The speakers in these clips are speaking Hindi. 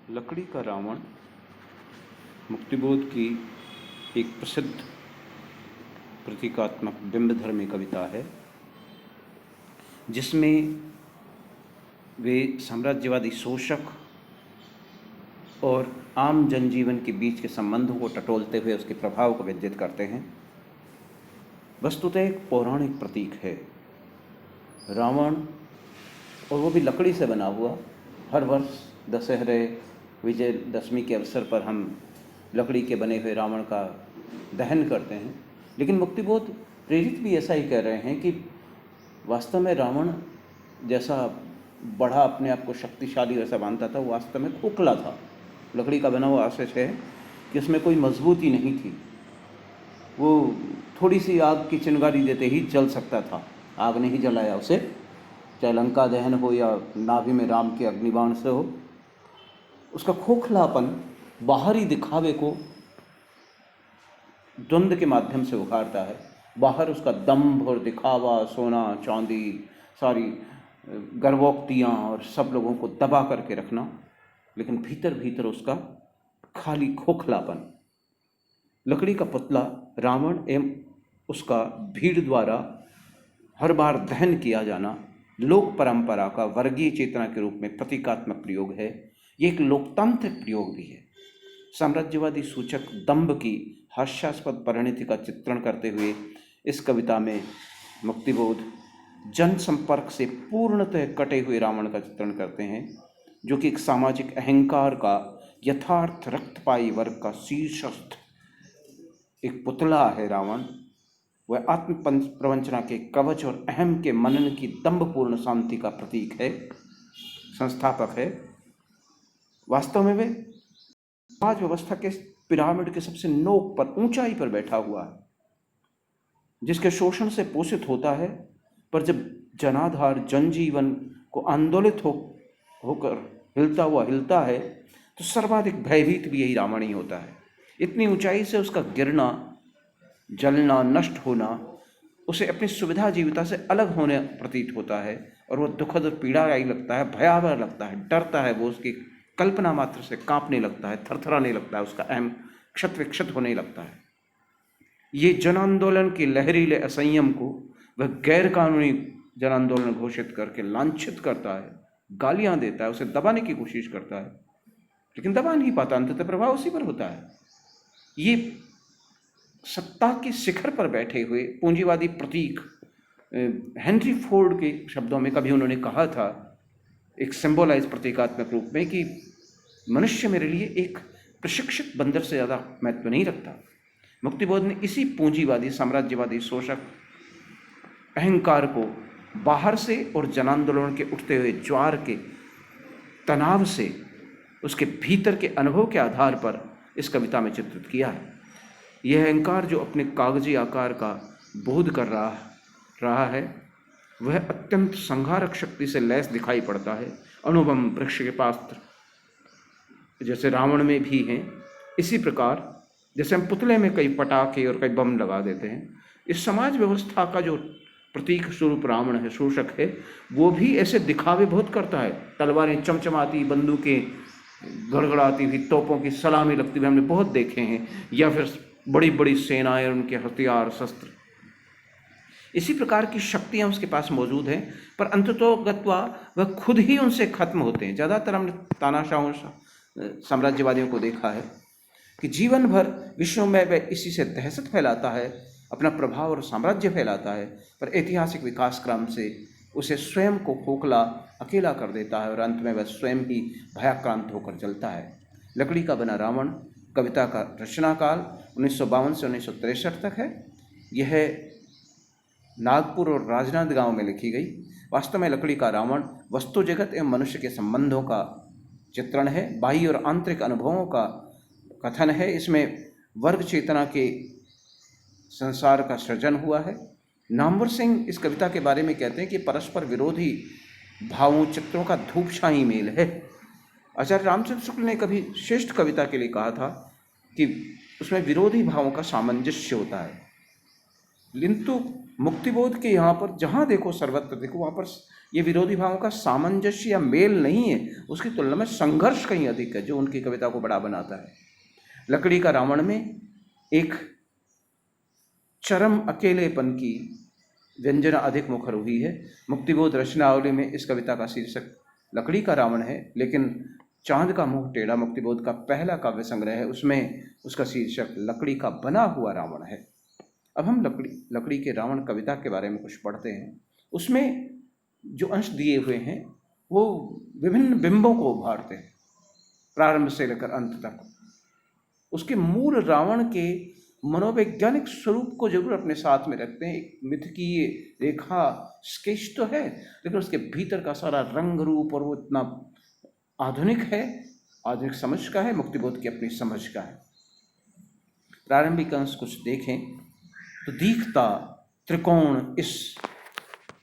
लकड़ी का रावण मुक्तिबोध की एक प्रसिद्ध प्रतीकात्मक बिंबधर्मी कविता है, जिसमें वे साम्राज्यवादी शोषक और आम जनजीवन के बीच के संबंधों को टटोलते हुए उसके प्रभाव को व्यंजित करते हैं। वस्तुतः एक पौराणिक प्रतीक है रावण, और वो भी लकड़ी से बना हुआ। हर वर्ष दशहरे विजयदशमी के अवसर पर हम लकड़ी के बने हुए रावण का दहन करते हैं, लेकिन मुक्तिबोध प्रेरित भी ऐसा ही कह रहे हैं कि वास्तव में रावण जैसा बड़ा अपने आप को शक्तिशाली वैसा मानता था, वो वास्तव में खोखला था। लकड़ी का बना हुआ आशय है कि उसमें कोई मजबूती नहीं थी। वो थोड़ी सी आग की चिंगारी देते ही जल सकता था। आग ने ही जलाया उसे, चाहे लंका दहन हो या नाभि में राम के अग्निबाण से हो। उसका खोखलापन बाहरी दिखावे को द्वंद्व के माध्यम से उभारता है। बाहर उसका दंभ और दिखावा, सोना चांदी, सारी गर्वोक्तियाँ और सब लोगों को दबा करके रखना, लेकिन भीतर भीतर उसका खाली खोखलापन। लकड़ी का पुतला रावण एवं उसका भीड़ द्वारा हर बार दहन किया जाना लोक परंपरा का वर्गीय चेतना के रूप में प्रतीकात्मक प्रयोग है। ये एक लोकतांत्रिक प्रयोग भी है। साम्राज्यवादी सूचक दंभ की हास्यास्पद परिणति का चित्रण करते हुए इस कविता में मुक्तिबोध जनसंपर्क से पूर्णतः कटे हुए रावण का चित्रण करते हैं, जो कि एक सामाजिक अहंकार का यथार्थ रक्तपाई वर्ग का शीर्षस्थ एक पुतला है। रावण वह आत्म प्रवंचना के कवच और अहम के मनन की दंभपूर्ण शांति का प्रतीक है, संस्थापक है। वास्तव में वे समाज व्यवस्था के पिरामिड के सबसे नोक पर, ऊंचाई पर बैठा हुआ है, जिसके शोषण से पोषित होता है। पर जब जनाधार जनजीवन को आंदोलित होकर हिलता है, तो सर्वाधिक भयभीत भी यही रावण ही होता है। इतनी ऊंचाई से उसका गिरना, जलना, नष्ट होना उसे अपनी सुविधा जीविता से अलग होने प्रतीत होता है, और वह दुखद और पीड़ादायी लगता है, भयावह लगता है, डरता है। वो उसकी कल्पना मात्र से कांपने लगता है, थरथराने लगता है, उसका अहम क्षत विक्षत होने लगता है। ये जन आंदोलन के लहरीले असंयम को वह गैर कानूनी जन आंदोलन घोषित करके लांछित करता है, गालियां देता है, उसे दबाने की कोशिश करता है, लेकिन दबा नहीं पाता। अंततः प्रभाव उसी पर होता है। ये सत्ता के शिखर पर बैठे हुए पूंजीवादी प्रतीक हेनरी फोर्ड के शब्दों में कभी उन्होंने कहा था, एक सिंबलाइज प्रतीकात्मक रूप में, कि मनुष्य मेरे लिए एक प्रशिक्षित बंदर से ज़्यादा महत्व नहीं रखता। मुक्तिबोध ने इसी पूंजीवादी साम्राज्यवादी शोषक अहंकार को बाहर से और जनांदोलन के उठते हुए ज्वार के तनाव से उसके भीतर के अनुभव के आधार पर इस कविता में चित्रित किया है। यह अहंकार जो अपने कागजी आकार का बोध कर रहा है, वह अत्यंत संहारक शक्ति से लैस दिखाई पड़ता है। अणुबम वृक्ष के पात्र जैसे रावण में भी हैं, इसी प्रकार जैसे हम पुतले में कई पटाखे और कई बम लगा देते हैं, इस समाज व्यवस्था का जो प्रतीक स्वरूप रावण है, शोषक है, वो भी ऐसे दिखावे बहुत करता है। तलवारें चमचमाती, बंदूकें गड़गड़ाती हुई, तोपों की सलामी लगती हुई हमने बहुत देखे हैं, या फिर बड़ी बड़ी सेनाएं, उनके हथियार, शस्त्र, इसी प्रकार की शक्तियां उसके पास मौजूद हैं। पर अंततोगत्वा वह खुद ही उनसे खत्म होते हैं। ज़्यादातर हमने तानाशाहों, साम्राज्यवादियों को देखा है कि जीवन भर विश्व में वह इसी से दहशत फैलाता है, अपना प्रभाव और साम्राज्य फैलाता है, पर ऐतिहासिक विकास क्रम से उसे स्वयं को खोखला, अकेला कर देता है, और अंत में वह स्वयं ही भयाक्रांत होकर जलता है। लकड़ी का बना रावण कविता का रचनाकाल 1952 से 1963 तक है। यह नागपुर और राजनांदगांव में लिखी गई। वास्तव में लकड़ी का रावण वस्तु जगत एवं मनुष्य के संबंधों का चित्रण है, बाह्य और आंतरिक अनुभवों का कथन है। इसमें वर्ग चेतना के संसार का सृजन हुआ है। नामवर सिंह इस कविता के बारे में कहते हैं कि परस्पर विरोधी भावों, चित्रों का धूपछाई मेल है। आचार्य रामचंद्र शुक्ल ने कभी श्रेष्ठ कविता के लिए कहा था कि उसमें विरोधी भावों का सामंजस्य होता है, किंतु मुक्तिबोध के यहाँ पर जहाँ देखो, सर्वत्र देखो, वहाँ पर ये विरोधी भावों का सामंजस्य या मेल नहीं है, उसकी तुलना में संघर्ष कहीं अधिक है जो उनकी कविता को बड़ा बनाता है। लकड़ी का रावण में एक चरम अकेलेपन की व्यंजना अधिक मुखर हुई है। मुक्तिबोध रचनावली में इस कविता का शीर्षक लकड़ी का रावण है, लेकिन चांद का मुंह टेढ़ा मुक्तिबोध का पहला काव्य संग्रह है, उसमें उसका शीर्षक लकड़ी का बना हुआ रावण है। अब हम लकड़ी के रावण कविता के बारे में कुछ पढ़ते हैं। उसमें जो अंश दिए हुए हैं वो विभिन्न बिंबों को उभारते हैं प्रारंभ से लेकर अंत तक। उसके मूल रावण के मनोवैज्ञानिक स्वरूप को जरूर अपने साथ में रखते हैं। एक मिथकीय रेखा स्केच तो है, लेकिन उसके भीतर का सारा रंग रूप और वो इतना आधुनिक है, आधुनिक समझ का है, मुक्तिबोध की अपनी समझ का है। प्रारंभिक अंश कुछ देखें तो दिखता त्रिकोण इस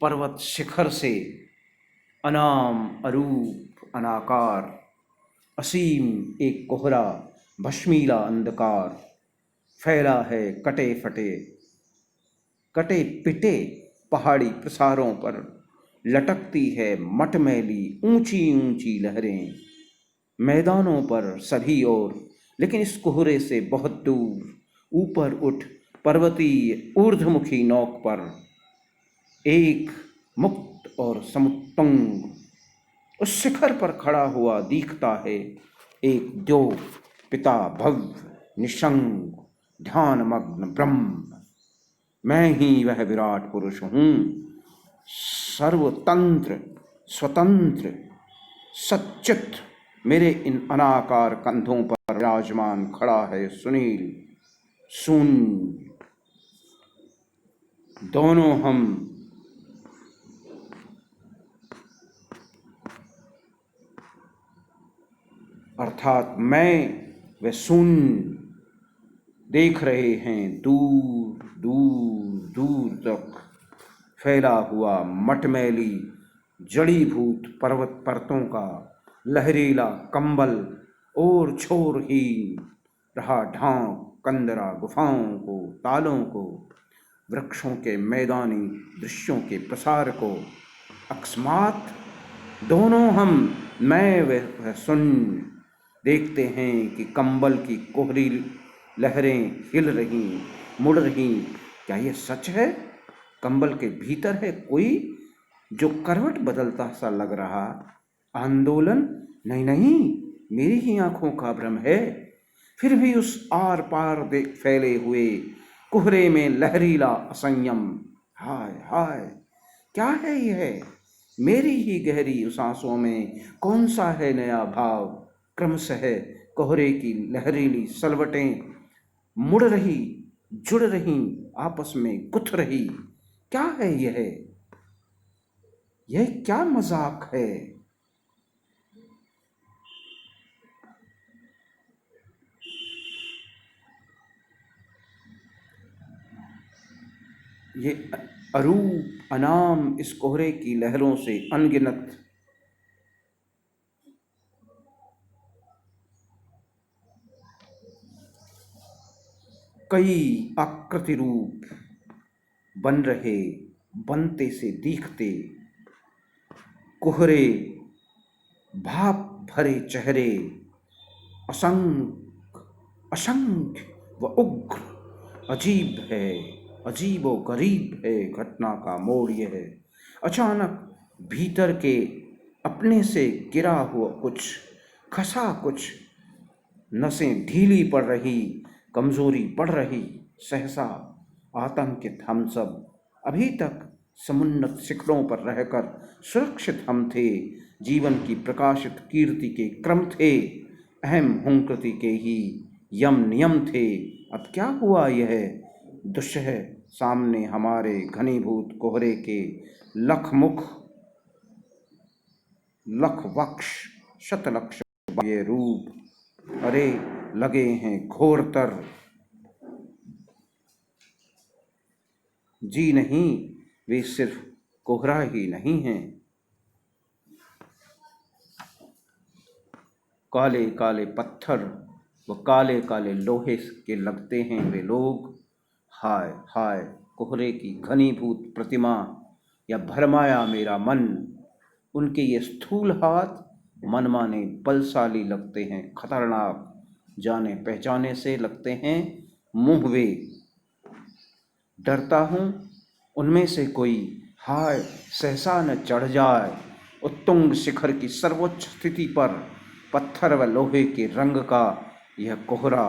पर्वत शिखर से, अनाम अरूप अनाकार, असीम एक कोहरा भस्मीला अंधकार, फैला है कटे फटे कटे पिटे पहाड़ी प्रसारों पर, लटकती है मटमैली ऊंची ऊंची लहरें मैदानों पर सभी ओर, लेकिन इस कोहरे से बहुत दूर ऊपर उठ पर्वतीय ऊर्ध्वमुखी नौक पर एक मुक्त और समुत्तुंग उस शिखर पर खड़ा हुआ दिखता है एक देव पिता भव्य निशंग ध्यानमग्न ब्रह्म। मैं ही वह विराट पुरुष हूँ, सर्वतंत्र स्वतंत्र सच्चित, मेरे इन अनाकार कंधों पर विराजमान खड़ा है सुनील शून्य। दोनों हम अर्थात मैं व शून्य देख रहे हैं दूर दूर दूर तक फैला हुआ मटमैली जड़ीभूत पर्वत परतों का लहरीला कंबल और छोर ही रहा ढांक कंदरा गुफाओं को तालों को, वृक्षों के मैदानी दृश्यों के प्रसार को। अकस्मात दोनों हम मैं वह शून्य देखते हैं कि कंबल की कोहरी लहरें हिल रही मुड़ रही। क्या ये सच है? कंबल के भीतर है कोई जो करवट बदलता सा लग रहा आंदोलन? नहीं नहीं, मेरी ही आंखों का भ्रम है। फिर भी उस आर पार फैले हुए कोहरे में लहरीला असंयम। हाय हाय, क्या है यह? मेरी ही गहरी सांसों में कौन सा है नया भाव? क्रमशः कोहरे की लहरीली सलवटें मुड़ रही, जुड़ रही, आपस में गुथ रही। क्या है यह? यह क्या मजाक है? ये अरूप अनाम इस कोहरे की लहरों से अनगिनत कई आकृति रूप बन रहे, बनते से दिखते कोहरे भाप भरे चेहरे, असंख्य असंख्य व उग्र। अजीब है, अजीब व गरीब है घटना का मोड़ यह। अचानक भीतर के अपने से गिरा हुआ कुछ, खसा कुछ, नसें ढीली पड़ रही, कमजोरी बढ़ रही। सहसा आतंकित हम सब, अभी तक समुन्नत शिखरों पर रहकर सुरक्षित हम थे, जीवन की प्रकाशित कीर्ति के क्रम थे, अहम हुंकृति के ही यम नियम थे। अब क्या हुआ यह? दुष्यः सामने हमारे घनीभूत कोहरे के लखमुख लखवक्ष शतलक्ष ये रूप, अरे लगे हैं घोरतर। जी नहीं, वे सिर्फ कोहरा ही नहीं हैं, काले काले पत्थर व काले काले लोहे के लगते हैं वे लोग। हाय हाय, कोहरे की घनीभूत प्रतिमा या भरमाया मेरा मन। उनके ये स्थूल हाथ मनमाने बलशाली लगते हैं, खतरनाक, जाने पहचाने से लगते हैं मुंहवे। डरता हूँ उनमें से कोई हाय सहसा न चढ़ जाए उत्तुंग शिखर की सर्वोच्च स्थिति पर, पत्थर व लोहे के रंग का यह कोहरा।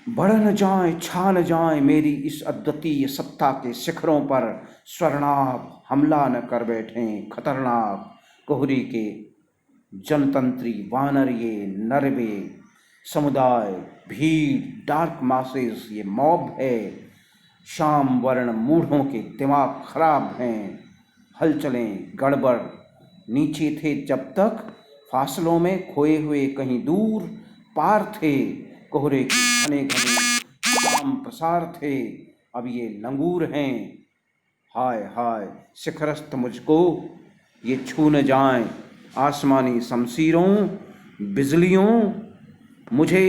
बढ़ न जाए, छा न जाए मेरी इस अद्वितीय सत्ता के शिखरों पर, स्वर्णाभ हमला न कर बैठें खतरनाक कोहरे के जनतंत्री वानर, ये नरवे समुदाय, भीड़, डार्क मासेस, ये मॉब है। शाम वर्ण मूढ़ों के दिमाग खराब हैं, हलचलें गड़बड़। नीचे थे जब तक फासलों में खोए हुए कहीं दूर, पार थे कोहरे के घने घने शाम प्रसार थे, अब ये लंगूर हैं। हाय हाय शिखरस्थ मुझको ये छू न जाएं, आसमानी शमशीरों बिजलियों, मुझे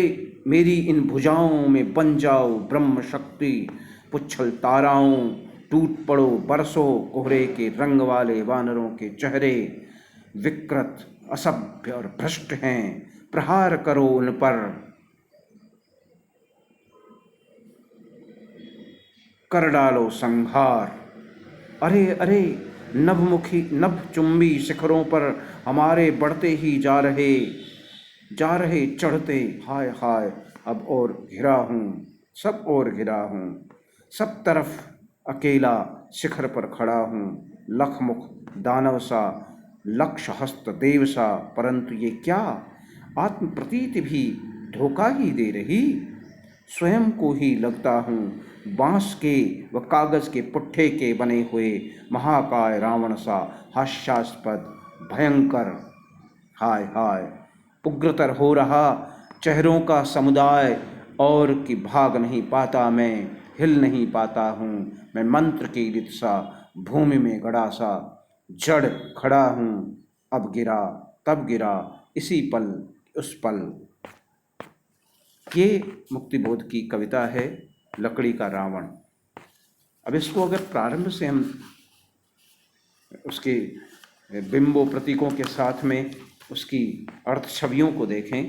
मेरी इन भुजाओं में बन जाओ ब्रह्म शक्ति। पुच्छल ताराओं टूट पड़ो बरसो, कोहरे के रंग वाले वानरों के चेहरे विकृत असभ्य और भ्रष्ट हैं, प्रहार करो उन पर, कर डालो संहार। अरे अरे नभमुखी नभ चुंबी शिखरों पर हमारे बढ़ते ही जा रहे चढ़ते, हाय हाय अब और घिरा हूँ, सब और घिरा हूँ, सब तरफ अकेला शिखर पर खड़ा हूँ, लखमुख दानव सा, लक्ष्य हस्त देव सा, परंतु ये क्या आत्म प्रतीति भी धोखा ही दे रही। स्वयं को ही लगता हूँ बांस के व कागज के पुट्ठे के बने हुए महाकाय रावण सा, हास्यास्पद भयंकर। हाय हाय उग्रतर हो रहा चेहरों का समुदाय, और कि भाग नहीं पाता मैं, हिल नहीं पाता हूँ मैं, मंत्र की रीत सा भूमि में गड़ा सा जड़ खड़ा हूँ। अब गिरा तब गिरा इसी पल उस पल। ये मुक्तिबोध की कविता है लकड़ी का रावण। अब इसको अगर प्रारंभ से हम उसके बिंबों प्रतीकों के साथ में उसकी अर्थ छवियों को देखें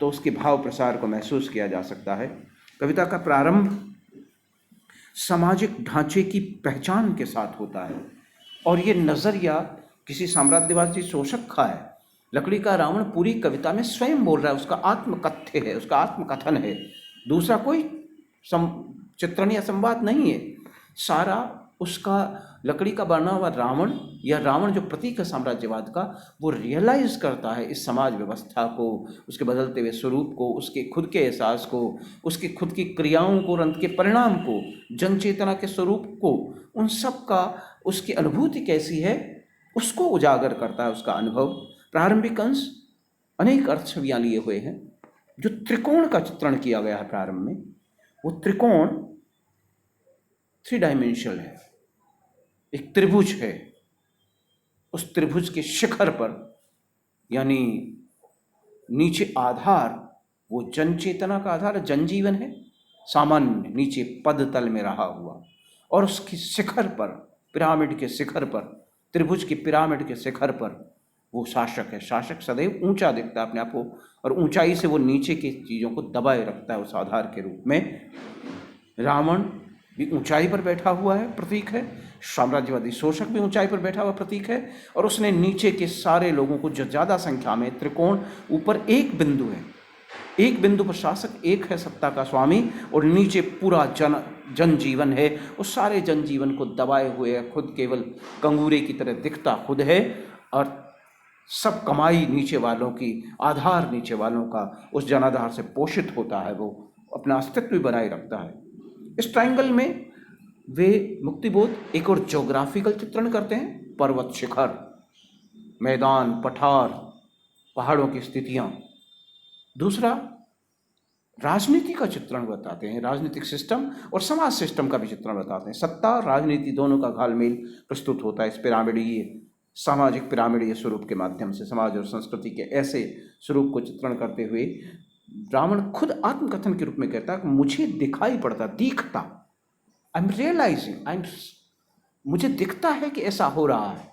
तो उसके भाव प्रसार को महसूस किया जा सकता है। कविता का प्रारंभ सामाजिक ढांचे की पहचान के साथ होता है, और ये नज़रिया किसी साम्राज्यवादी शोषक का है। लकड़ी का रावण पूरी कविता में स्वयं बोल रहा है, उसका आत्मकथ्य है, उसका आत्मकथन है, दूसरा कोई चित्रण या संवाद नहीं है। सारा उसका लकड़ी का बना हुआ रावण या रावण जो प्रतीक है साम्राज्यवाद का, वो रियलाइज करता है इस समाज व्यवस्था को, उसके बदलते हुए स्वरूप को, उसके खुद के एहसास को, उसकी खुद की क्रियाओं को और अंत के परिणाम को, जन चेतना के स्वरूप को, उन सब का उसकी अनुभूति कैसी है उसको उजागर करता है उसका अनुभव। प्रारंभिक अंश अनेक अर्थ छवियाँ लिए हुए हैं। जो त्रिकोण का चित्रण किया गया है प्रारंभ में, वो त्रिकोण 3 डायमेंशनल है, एक त्रिभुज है। उस त्रिभुज के शिखर पर यानी नीचे आधार वो जन चेतना का आधार जनजीवन है, सामान्य नीचे पद तल में रहा हुआ, और उसकी शिखर पर पिरामिड के शिखर पर, त्रिभुज की पिरामिड के शिखर पर वो शासक है। शासक सदैव ऊंचा दिखता है अपने आप को, और ऊंचाई से वो नीचे की चीज़ों को दबाए रखता है उस आधार के रूप में। रावण भी ऊंचाई पर बैठा हुआ है, प्रतीक है। साम्राज्यवादी शोषक भी ऊंचाई पर बैठा हुआ प्रतीक है, और उसने नीचे के सारे लोगों को, जो ज़्यादा संख्या में त्रिकोण, ऊपर एक बिंदु है, एक बिंदु पर शासक एक है सत्ता का स्वामी, और नीचे पूरा जनजीवन है। उस सारे जनजीवन को दबाए हुए है, खुद केवल कंगूरे की तरह दिखता खुद है, और सब कमाई नीचे वालों की, आधार नीचे वालों का, उस जनाधार से पोषित होता है, वो अपना अस्तित्व भी बनाए रखता है। इस ट्रायंगल में वे मुक्तिबोध एक और ज्योग्राफिकल चित्रण करते हैं, पर्वत शिखर, मैदान, पठार, पहाड़ों की स्थितियाँ। दूसरा राजनीति का चित्रण बताते हैं, राजनीतिक सिस्टम और समाज सिस्टम का भी चित्रण बताते हैं। सत्ता राजनीति दोनों का घालमेल प्रस्तुत होता है इस पिरामिडीय, सामाजिक पिरामिडीय स्वरूप के माध्यम से। समाज और संस्कृति के ऐसे स्वरूप को चित्रण करते हुए रावण खुद आत्मकथन के रूप में कहता है कि मुझे दिखाई पड़ता, दिखता, I am realising, I am मुझे दिखता है कि ऐसा हो रहा है,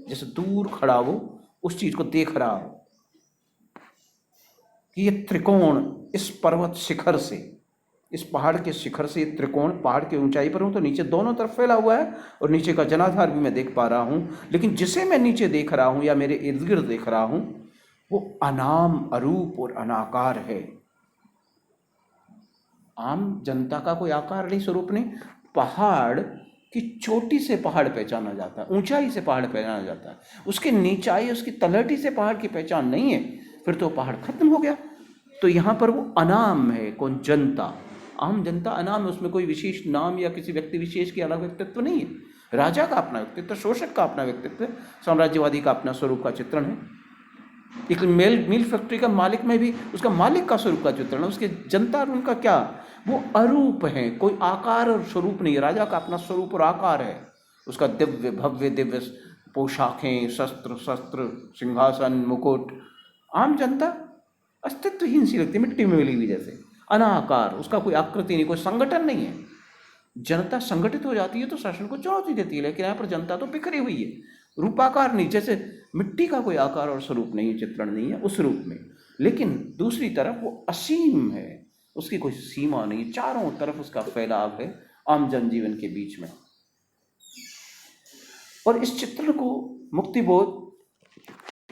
जैसे दूर खड़ा हो उस चीज को देख रहा हो कि ये त्रिकोण इस पर्वत शिखर से, इस पहाड़ के शिखर से, ये त्रिकोण पहाड़ की ऊंचाई पर हूं तो नीचे दोनों तरफ फैला हुआ है और नीचे का जनाधार भी मैं देख पा रहा हूं, लेकिन जिसे मैं नीचे देख रहा हूं या मेरे इर्द गिर्द देख रहा हूं वो अनाम, अरूप और अनाकार है। आम जनता का कोई आकार नहीं, स्वरूप नहीं। पहाड़ की चोटी से पहाड़ पहचाना जाता है, ऊंचाई से पहाड़ पहचाना जाता है, उसकी नीचाई, उसकी तलहटी से पहाड़ की पहचान नहीं है, फिर तो पहाड़ खत्म हो गया। तो यहाँ पर वो अनाम है। कौन? जनता। आम जनता अनाम है, उसमें कोई विशेष नाम या किसी व्यक्ति विशेष की अलग व्यक्तित्व नहीं है। राजा का अपना व्यक्तित्व, शोषक का अपना व्यक्तित्व, साम्राज्यवादी का अपना स्वरूप का चित्रण है। एक मिल फैक्ट्री का मालिक में भी उसका मालिक का स्वरूप का चित्रण है, उसके जनता और उनका क्या, वो अरूप है, कोई आकार और स्वरूप नहीं है। राजा का अपना स्वरूप और आकार है, उसका दिव्य भव्य दिव्य पोशाखें, शस्त्र शस्त्र, सिंहासन, मुकुट। आम जनता अस्तित्वहीन सी लगती है, मिट्टी में मिली हुई जैसे, अनाकार, उसका कोई आकृति नहीं, कोई संगठन नहीं है। जनता संगठित हो जाती है तो शासन को चुनौती देती है, लेकिन यहाँ पर जनता तो बिखरी हुई है, रूपाकार नहीं, जैसे मिट्टी का कोई आकार और स्वरूप नहीं, चित्रण नहीं है उस रूप में। लेकिन दूसरी तरफ वो असीम है, उसकी कोई सीमा नहीं, चारों तरफ उसका फैलाव है आम जनजीवन के बीच में। और इस चित्रण को मुक्तिबोध